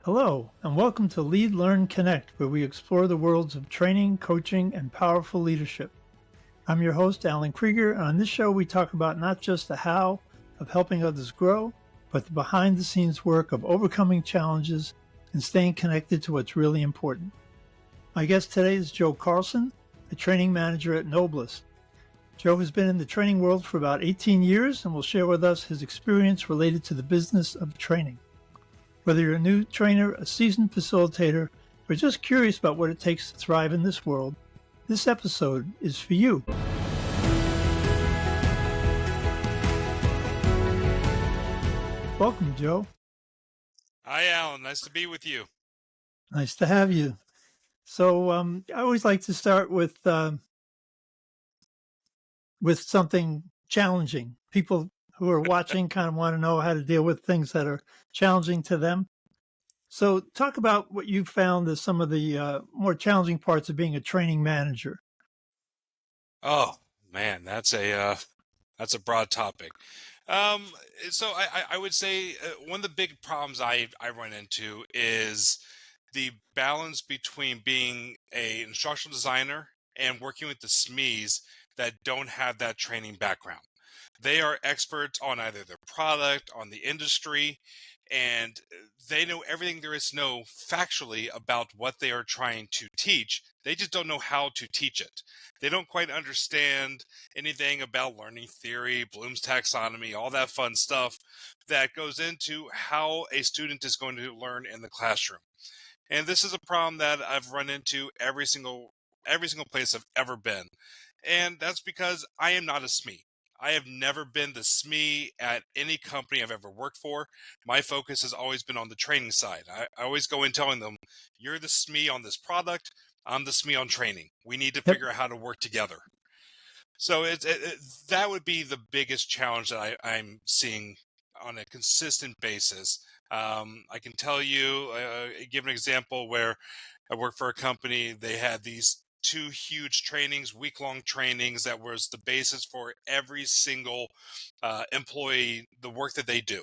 Hello, and welcome to Lead, Learn, Connect, where we explore the worlds of training, coaching, and powerful leadership. I'm your host, Alan Krieger, and on this show we talk about not just the how of helping others grow, but the behind-the-scenes work of overcoming challenges and staying connected to what's really important. My guest today is Joe Karlson, a training manager at Noblis. Joe has been in the training world for about 18 years and will share with us his experience related to the business of training. Whether you're a new trainer, a seasoned facilitator, or just curious about what it takes to thrive in this world, this episode is for you. Welcome, Joe. Hi, Alan. Nice to be with you. Nice to have you. So I always like to start with something challenging. People who are watching kind of want to know how to deal with things that are challenging to them. So talk about what you found as some of the more challenging parts of being a training manager. Oh man, that's a broad topic. Um, so I would say one of the big problems I run into is the balance between being a instructional designer and working with the SMEs that don't have that training background. They are experts on either their product, on the industry, and they know everything there is to know factually about what they are trying to teach. They just don't know how to teach it. They don't quite understand anything about learning theory, Bloom's taxonomy, all that fun stuff that goes into how a student is going to learn in the classroom. And this is a problem that I've run into every single place I've ever been. And that's because I am not a SME. I have never been the SME at any company I've ever worked for. My focus has always been on the training side. I always go in telling them, you're the SME on this product, I'm the SME on training. We need to Yep. figure out how to work together. So that would be the biggest challenge that I'm seeing on a consistent basis. I can tell you, give an example where I worked for a company. They had these two huge trainings, week-long trainings that was the basis for every single employee, the work that they do.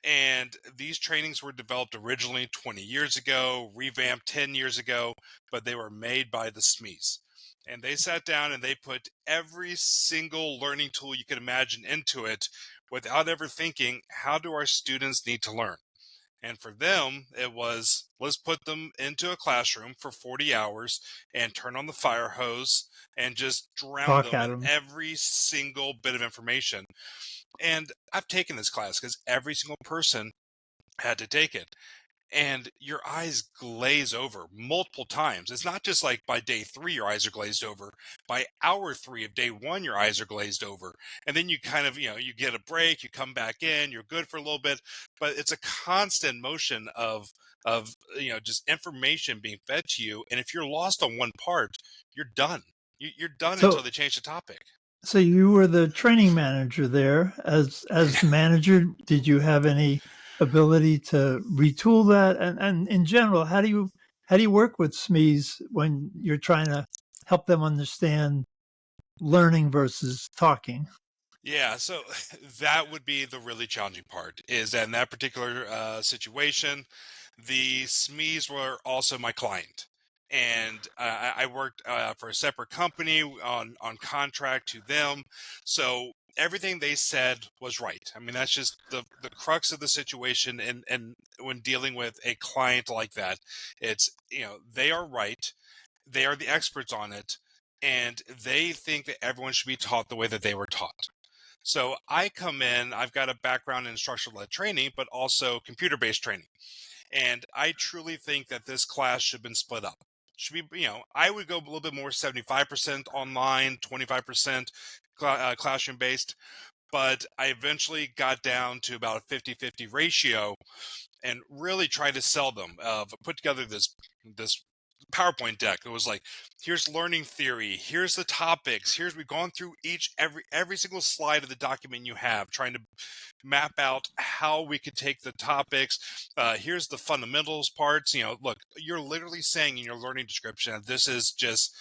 And these trainings were developed originally 20 years ago, revamped 10 years ago, but they were made by the SMEs. And they sat down and they put every single learning tool you could imagine into it without ever thinking, how do our students need to learn? And for them, it was, let's put them into a classroom for 40 hours and turn on the fire hose and just drown Talk them at in them. every single bit of information. And I've taken this class because every single person had to take it. And your eyes glaze over multiple times. It's not just like by day 3, your eyes are glazed over. By hour 3 of day 1, your eyes are glazed over. And then you kind of, you get a break, you come back in, you're good for a little bit. But it's a constant motion of just information being fed to you. And if you're lost on one part, you're done. You're done until So they change the topic. so you were the training manager there. As manager, did you have any ability to retool that? And in general, how do you work with SMEs when you're trying to help them understand learning versus talking? Yeah, so that would be the really challenging part is that in that particular situation, the SMEs were also my client. And I worked for a separate company on contract to them. So everything they said was right. I mean, that's just the crux of the situation. And when dealing with a client like that, it's, they are right. They are the experts on it. And they think that everyone should be taught the way that they were taught. So I come in, I've got a background in instructional-led training, but also computer-based training. And I truly think that this class should have been split up. Should be, I would go a little bit more 75% online, 25% classroom-based, but I eventually got down to about a 50-50 ratio and really tried to sell them. Put together this PowerPoint deck. It was like, here's learning theory, here's the topics, we've gone through every single slide of the document you have, trying to map out how we could take the topics. Here's the fundamentals parts. Look, you're literally saying in your learning description that this is just,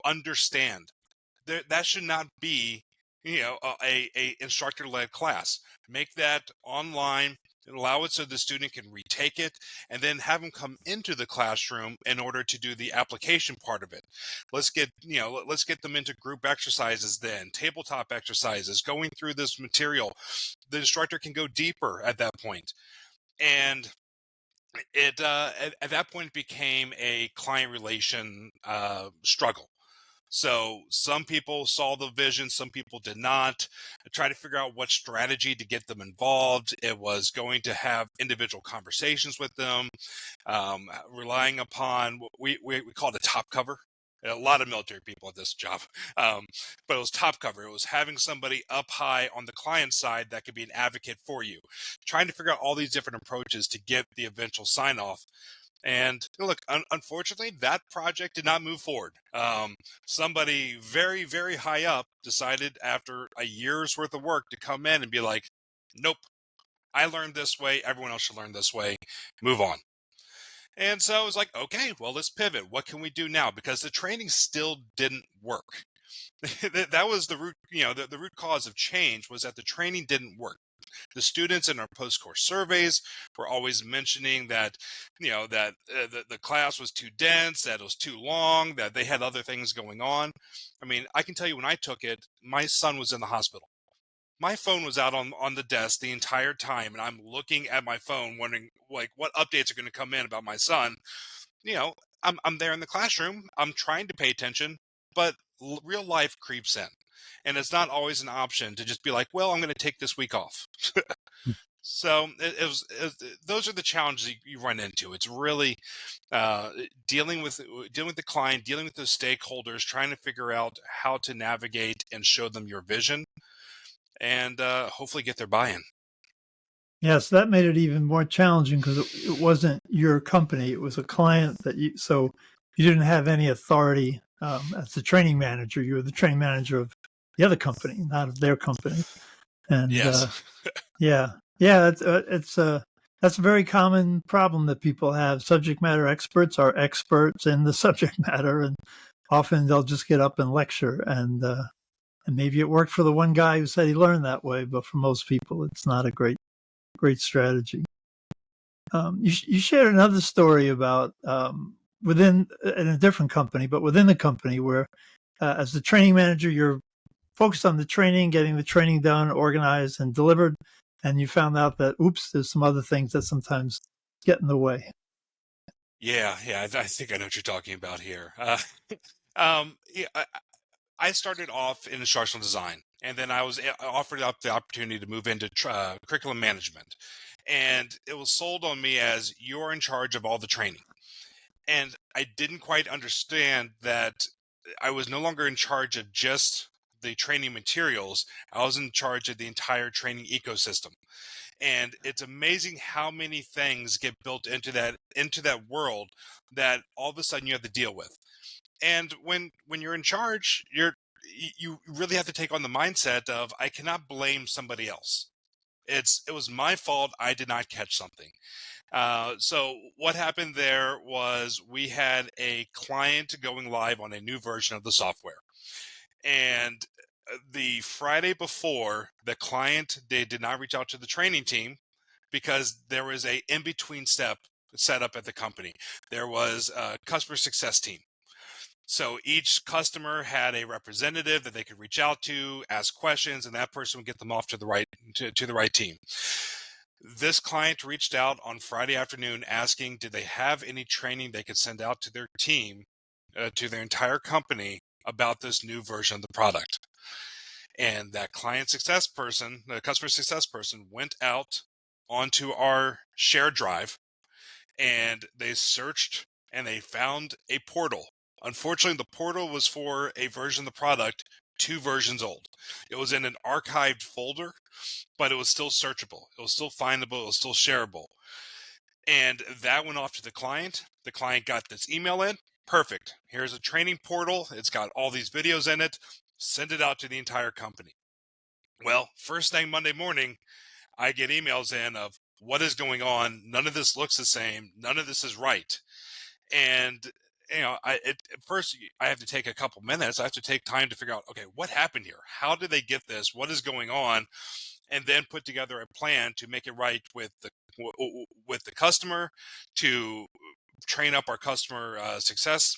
understand. That should not be, a instructor-led class. Make that online. allow it so the student can retake it, and then have them come into the classroom in order to do the application part of it. Let's get them into group exercises, then tabletop exercises, going through this material. The instructor can go deeper at that point. And at that point it became a client relation struggle. So some people saw the vision, some people did not. I tried to figure out what strategy to get them involved. It was going to have individual conversations with them, relying upon what we call it a top cover. A lot of military people at this job, but it was top cover. It was having somebody up high on the client side that could be an advocate for you, trying to figure out all these different approaches to get the eventual sign off. And look, unfortunately, that project did not move forward. Somebody very, very high up decided after a year's worth of work to come in and be like, nope, I learned this way. Everyone else should learn this way. Move on. And so I was like, okay, well, let's pivot. What can we do now? Because the training still didn't work. That was the root, the root cause of change was that the training didn't work. The students in our post-course surveys were always mentioning that, the class was too dense, that it was too long, that they had other things going on. I mean, I can tell you when I took it, my son was in the hospital. My phone was out on the desk the entire time, and I'm looking at my phone wondering, like, what updates are going to come in about my son. I'm there in the classroom. I'm trying to pay attention, but real life creeps in. And it's not always an option to just be like, well, I'm going to take this week off. So those are the challenges you run into. It's really dealing with the client, dealing with the stakeholders, trying to figure out how to navigate and show them your vision, and hopefully get their buy-in. Yes, that made it even more challenging because it wasn't your company; it was a client so you didn't have any authority as the training manager. You were the training manager of the other company, not of their company. And Yes. yeah, it's that's a very common problem that people have. Subject matter experts are experts in the subject matter, and often they'll just get up and lecture. And maybe it worked for the one guy who said he learned that way, but for most people, it's not a great strategy. You shared another story about within in a different company, but within the company where, as the training manager, you're focused on the training, getting the training done, organized, and delivered, and you found out that, oops, there's some other things that sometimes get in the way. Yeah, I think I know what you're talking about here. Yeah, I started off in instructional design, and then I was offered up the opportunity to move into curriculum management. And it was sold on me as you're in charge of all the training. And I didn't quite understand that I was no longer in charge of just the training materials. I was in charge of the entire training ecosystem. And it's amazing how many things get built into that world that all of a sudden you have to deal with. And when you're in charge, you really have to take on the mindset of, I cannot blame somebody else. It was my fault. I did not catch something. So what happened there was we had a client going live on a new version of the software, and the Friday before, the client, they did not reach out to the training team because there was a in-between step set up at the company. There was a customer success team. So each customer had a representative that they could reach out to, ask questions, and that person would get them off to the right to the right team. This client reached out on Friday afternoon asking, did they have any training they could send out to their team, to their entire company about this new version of the product. And that client success person, the customer success person, went out onto our shared drive, and they searched and they found a portal. Unfortunately, the portal was for a version of the product 2 versions old. It was in an archived folder, but it was still searchable. It was still findable. It was still shareable. And that went off to the client. The client got this email in. Perfect. Here's a training portal. It's got all these videos in it. Send it out to the entire company. Well, first thing Monday morning, I get emails in of what is going on. None of this looks the same. None of this is right. And at first I have to take a couple minutes. I have to take time to figure out, okay, what happened here? How did they get this? What is going on? and then put together a plan to make it right with the customer, to train up our customer success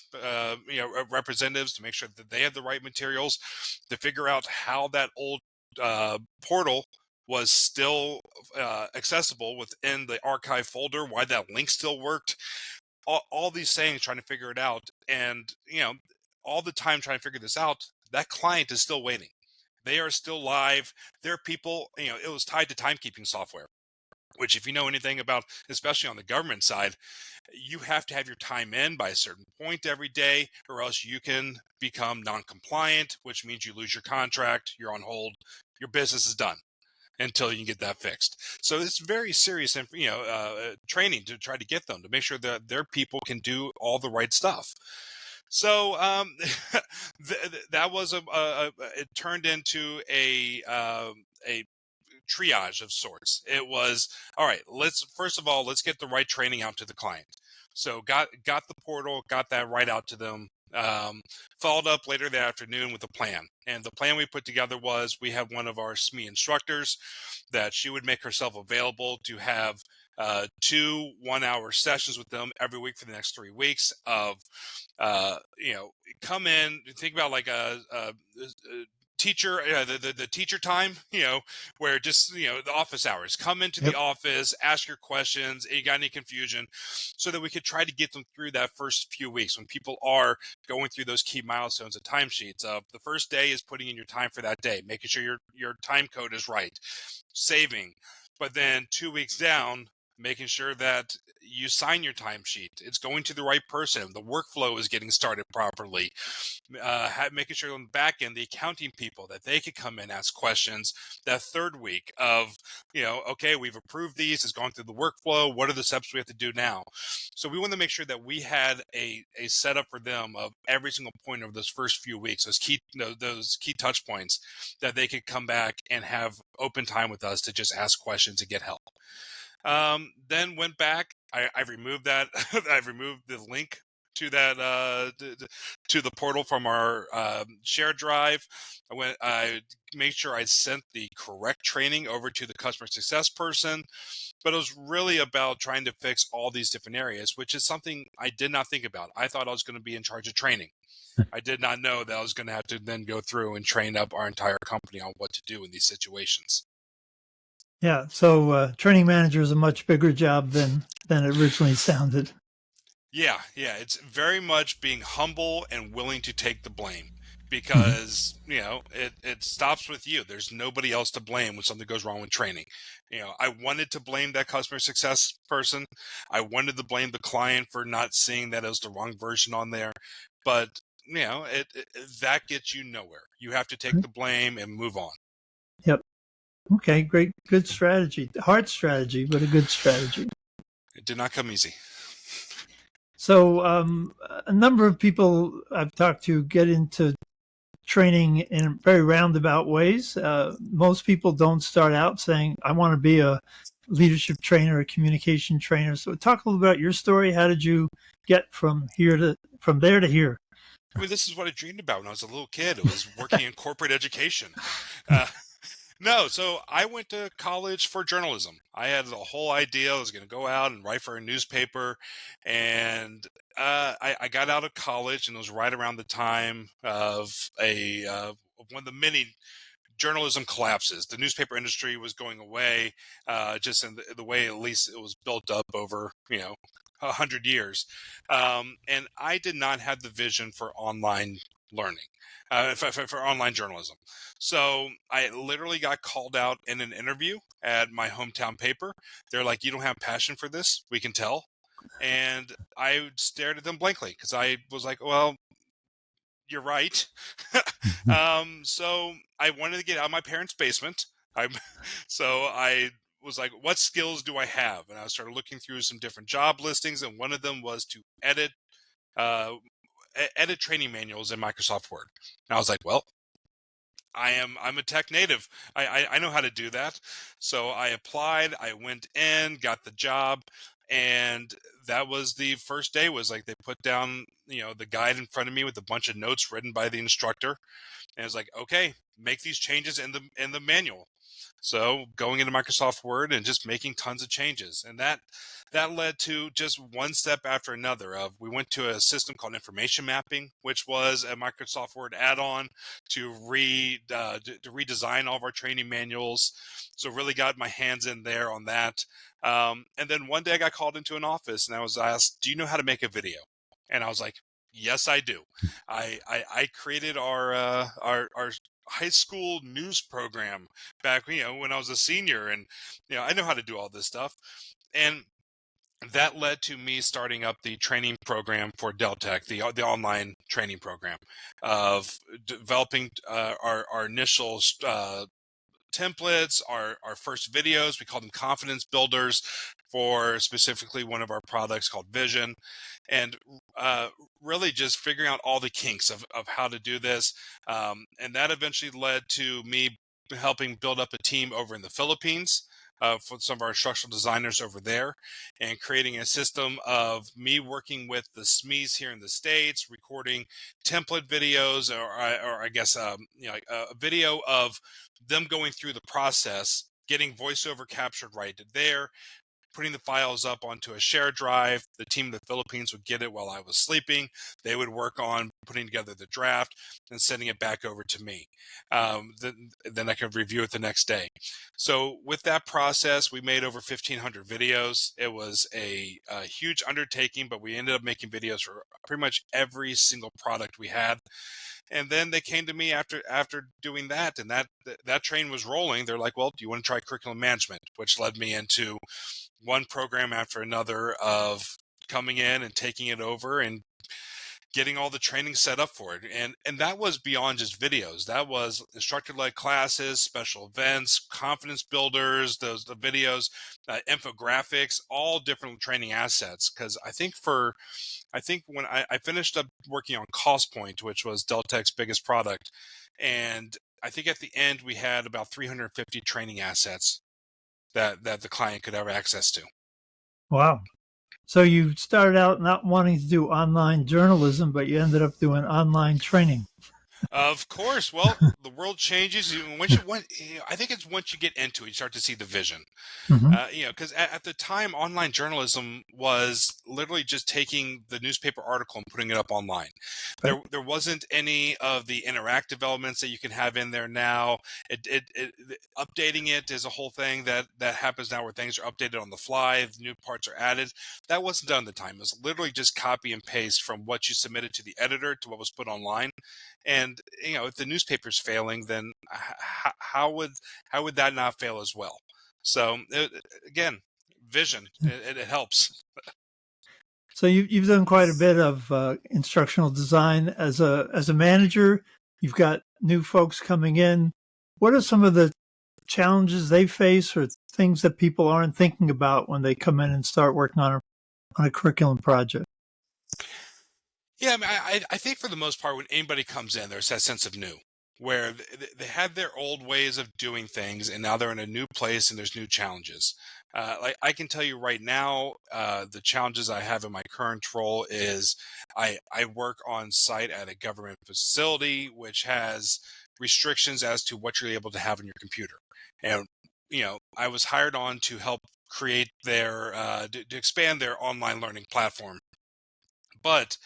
representatives to make sure that they have the right materials, to figure out how that old portal was still accessible within the archive folder, why that link still worked, all these things, trying to figure it out. And all the time trying to figure this out, that client is still waiting. They are still live. There are people, it was tied to timekeeping software, which, if you know anything about, especially on the government side, you have to have your time in by a certain point every day, or else you can become non-compliant, which means you lose your contract, you're on hold, your business is done until you can get that fixed. So it's very serious, and training to try to get them to make sure that their people can do all the right stuff. So that was it turned into a triage of sorts. It was, all right, let's get the right training out to the client. So got the portal, got that right out to them. Followed up later that afternoon with a plan. And the plan we put together was, we have one of our SME instructors that she would make herself available to have 2 1-hour sessions with them every week for the next 3 weeks of, come in, think about like a teacher, the teacher time, where just, the office hours, come into the Yep. office, ask your questions, you got any confusion, so that we could try to get them through that first few weeks when people are going through those key milestones of timesheets. Of the first day is putting in your time for that day, making sure your time code is right, saving. But then 2 weeks down, making sure that you sign your timesheet, it's going to the right person, the workflow is getting started properly, making sure on the back end, the accounting people, that they could come in, ask questions. That third week of, okay, we've approved these, it's going through the workflow, what are the steps we have to do now? So we want to make sure that we had a setup for them of every single point over those first few weeks, those key touch points, that they could come back and have open time with us to just ask questions and get help. Then went back. I removed that. I removed the link to that to the portal from our shared drive. I made sure I sent the correct training over to the customer success person. But it was really about trying to fix all these different areas, which is something I did not think about. I thought I was going to be in charge of training. I did not know that I was going to have to then go through and train up our entire company on what to do in these situations. Yeah. So training manager is a much bigger job than it originally sounded. Yeah, it's very much being humble and willing to take the blame, Mhm. because it stops with you. There's nobody else to blame when something goes wrong with training. I wanted to blame that customer success person. I wanted to blame the client for not seeing that it was the wrong version on there, but that gets you nowhere. You have to take the blame and move on. Yep. Okay. Great. Good strategy. Hard strategy, but a good strategy. It did not come easy. So a number of people I've talked to get into training in very roundabout ways. Most people don't start out saying, I want to be a leadership trainer, a communication trainer. So talk a little about your story. How did you get from there to here? I mean, this is what I dreamed about when I was a little kid. It was working in corporate education. Uh, No, so I went to college for journalism. I had the whole idea I was going to go out and write for a newspaper, and I got out of college, and it was right around the time of one of the many journalism collapses. The newspaper industry was going away, just in the way at least it was built up over 100 years, and I did not have the vision for online learning, for online journalism. So I literally got called out in an interview at my hometown paper. They're like, "You don't have passion for this. We can tell." And I stared at them blankly, because I was like, "Well, you're right." So I wanted to get out of my parents' basement. I so I was like, what skills do I have? And I started looking through some different job listings, and one of them was to uh, edit training manuals in Microsoft Word. And I was like, well, I'm a tech native. I know how to do that. So I applied, I went in, got the job, and that was the first day. Was like, they put down, the guide in front of me with a bunch of notes written by the instructor. And it was like, okay, make these changes in the manual. So going into Microsoft Word and just making tons of changes. And that led to just one step after another. We went to a system called information mapping, which was a Microsoft Word add-on to redesign all of our training manuals. So really got my hands in there on that. And then one day I got called into an office and I was asked, "Do you know how to make a video?" And I was like, "Yes, I do." I created our high school news program back, when I was a senior, and I know how to do all this stuff. And that led to me starting up the training program for Deltek, the online training program, of developing our initial templates, our first videos. We call them confidence builders for specifically one of our products called Vision, and really just figuring out all the kinks of how to do this. And that eventually led to me helping build up a team over in the Philippines for some of our instructional designers over there, and creating a system of me working with the SMEs here in the States, recording template videos, or I guess like a video of them going through the process, getting voiceover captured right there, putting the files up onto a shared drive. The team in the Philippines would get it while I was sleeping. They would work on putting together the draft and sending it back over to me. Then I could review it the next day. So with that process, we made over 1,500 videos. It was a huge undertaking, but we ended up making videos for pretty much every single product we had. And then they came to me after doing that, and that train was rolling. They're like, "Well, do you want to try curriculum management?" Which led me into one program after another of coming in and taking it over and getting all the training set up for it. And that was beyond just videos. That was instructor-led classes, special events, confidence builders, the videos, infographics, all different training assets. Because I think when I finished up working on Costpoint, which was Deltek's biggest product, and I think at the end we had about 350 training assets that the client could have access to. Wow. So you started out not wanting to do online journalism, but you ended up doing online training. Of course. Well, the world changes. I think it's once you get into it, you start to see the vision. Hmm. Because at the time, online journalism was literally just taking the newspaper article and putting it up online. Right. There wasn't any of the interactive elements that you can have in there now. Updating it is a whole thing that happens now, where things are updated on the fly, new parts are added. That wasn't done at the time. It was literally just copy and paste from what you submitted to the editor to what was put online. And if the newspaper's failing, then how would that not fail as well? So again, vision, it helps. So you've done quite a bit of instructional design as a manager. You've got new folks coming in. What are some of the challenges they face, or things that people aren't thinking about when they come in and start working on a curriculum project? Yeah, I mean, I think for the most part, when anybody comes in, there's that sense of new, where they had their old ways of doing things, and now they're in a new place and there's new challenges. Like I can tell you right now, the challenges I have in my current role is I work on site at a government facility, which has restrictions as to what you're able to have on your computer. And, I was hired on to help create to expand their online learning platform. But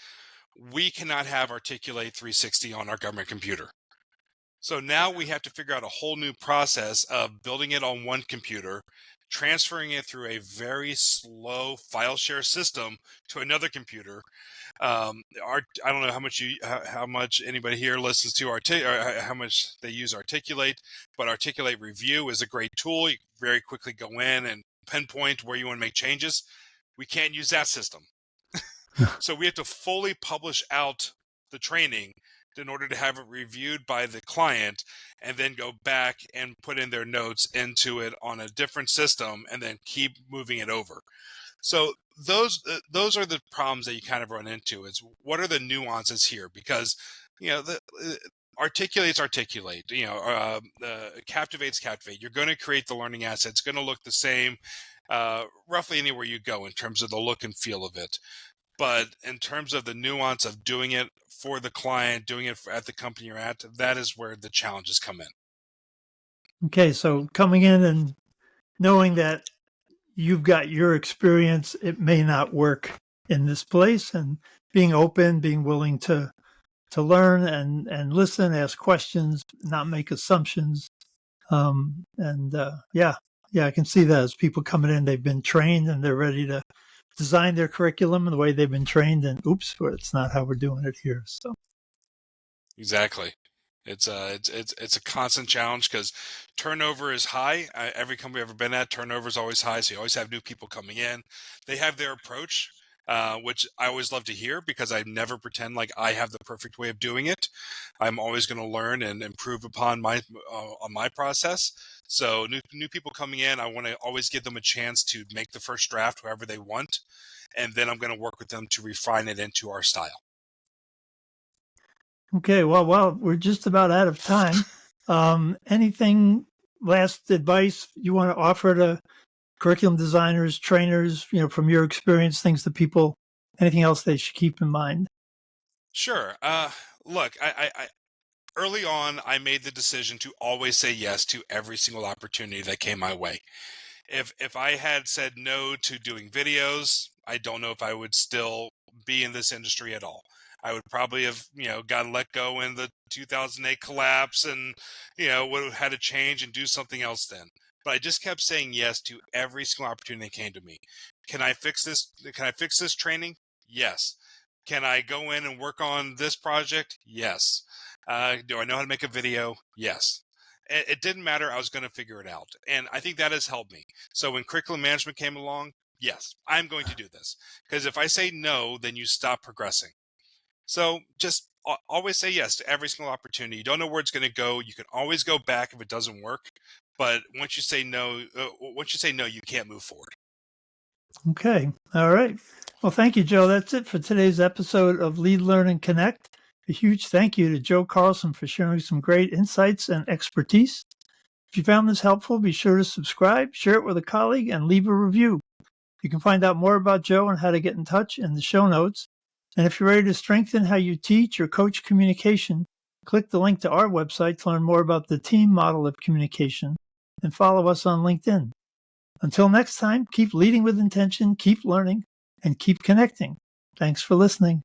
we cannot have Articulate 360 on our government computer. So now we have to figure out a whole new process of building it on one computer, transferring it through a very slow file share system to another computer. I don't know how much anybody here listens to or how much they use Articulate, but Articulate Review is a great tool. You can very quickly go in and pinpoint where you want to make changes. We can't use that system. So we have to fully publish out the training in order to have it reviewed by the client, and then go back and put in their notes into it on a different system, and then keep moving it over. So those are the problems that you kind of run into. Is what are the nuances here? Because the articulates articulate. Captivates captivate. You're going to create the learning asset. It's going to look the same roughly anywhere you go in terms of the look and feel of it. But in terms of the nuance of doing it for the client, doing it at the company you're at, that is where the challenges come in. Okay, so coming in and knowing that you've got your experience, it may not work in this place, and being open, being willing to learn and listen, ask questions, not make assumptions. Yeah, I can see that as people coming in, they've been trained and they're ready to design their curriculum the way they've been trained, and oops, it's not how we're doing it here. So Exactly. It's a constant challenge because turnover is high. Every company I've ever been at, turnover is always high. So you always have new people coming in. They have their approach, which I always love to hear because I never pretend like I have the perfect way of doing it. I'm always going to learn and improve upon my process. So new people coming in, I want to always give them a chance to make the first draft, whoever they want, and then I'm going to work with them to refine it into our style. okay, well, we're just about out of time. Anything last advice you want to offer to curriculum designers, trainers, from your experience, things that people, anything else they should keep in mind? Sure. Look, I early on, I made the decision to always say yes to every single opportunity that came my way. If I had said no to doing videos, I don't know if I would still be in this industry at all. I would probably have, gotten let go in the 2008 collapse and, would have had to change and do something else then. But I just kept saying yes to every single opportunity that came to me. Can I fix this? Can I fix this training? Yes. Can I go in and work on this project? Yes. Do I know how to make a video? Yes. It didn't matter. I was going to figure it out. And I think that has helped me. So when curriculum management came along, yes, I'm going to do this. Because if I say no, then you stop progressing. So just always say yes to every single opportunity. You don't know where it's going to go. You can always go back if it doesn't work. But once you say no, you can't move forward. Okay. All right. Well, thank you, Joe. That's it for today's episode of Lead, Learn, and Connect. A huge thank you to Joe Karlson for sharing some great insights and expertise. If you found this helpful, be sure to subscribe, share it with a colleague, and leave a review. You can find out more about Joe and how to get in touch in the show notes. And if you're ready to strengthen how you teach or coach communication, click the link to our website to learn more about the T.E.A.M model of communication and follow us on LinkedIn. Until next time, keep leading with intention, keep learning, and keep connecting. Thanks for listening.